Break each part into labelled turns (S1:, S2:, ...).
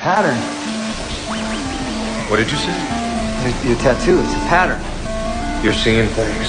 S1: pattern.
S2: What did you say?
S1: Your tattoo, it's a pattern.
S2: You're seeing things.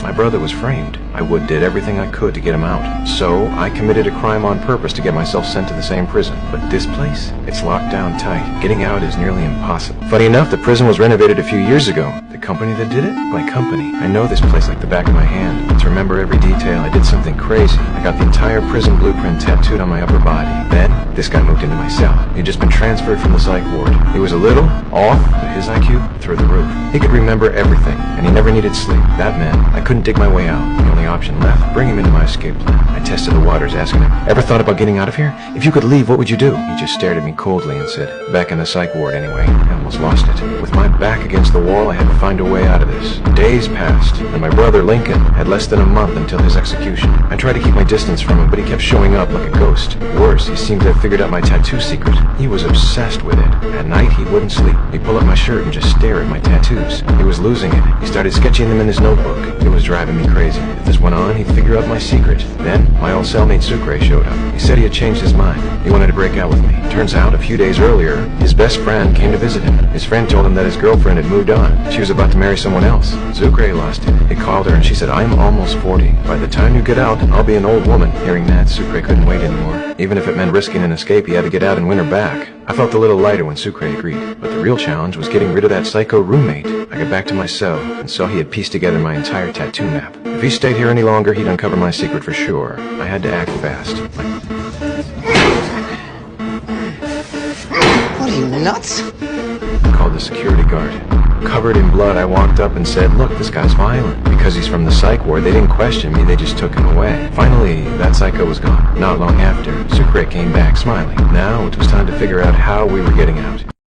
S3: My brother was framed. I did everything I could to get him out. So, I committed a crime on purpose to get myself sent to the same prison. But this place, it's locked down tight. Getting out is nearly impossible. Funny enough, the prison was renovated a few years ago. The company that did it? My company. I know this place like the back of my hand. To remember every detail, I did something crazy. I got the entire prison blueprint tattooed on my upper body. Then, this guy moved into my cell. He'd just been transferred from the psych ward. He was a little off, but his IQ, through the roof. He could remember everything, and he never needed sleep. That meant I couldn't dig my way out. The only option left, bring him into my escape plan. I tested the waters, asking him, ever thought about getting out of here? If you could leave, what would you do? He just stared at me coldly and said, back in the psych ward anyway. I almost lost it. With my back against the wall, I had to find a way out of this. Days passed, and my brother, Lincoln, had less than a month until his execution. I tried to keep my distance from him, but he kept showing up like a ghost. Worse, he seemed to have figured out my tattoo secret. He was obsessed with it. At night, he wouldn't sleep. He'd pull up my shirt and just stare at my tattoos. He was losing it. He started sketching them in his notebook. It was driving me crazy. If this went on, he'd figure out my secret. Then, my old cellmate Sucre showed up. He said he had changed his mind. He wanted to break out with me. Turns out, a few days earlier, his best friend came to visit him. His friend told him that his girlfriend had moved on. She was about to marry someone else. Sucre lost it. He called her and she said, I'm almost 40. By the time you get out, I'll be an old woman. Hearing that, Sucre couldn't wait anymore. Even if it meant risking an escape, he had to get out and win her back. I felt a little lighter when Sucre agreed. But the real challenge was getting rid of that psycho roommate. I got back to my cell and saw he had pieced together my entire tattoo map. If he stayed here any longer, he'd uncover my secret for sure. I had to act fast.
S1: What are you, nuts?
S3: I called the security guard. Covered in blood, I walked up and said, look, this guy's violent. Because he's from the psych ward, they didn't question me, they just took him away. Finally, that psycho was gone. Not long after, Sucre came back, smiling. Now it was time to figure out how we were getting out.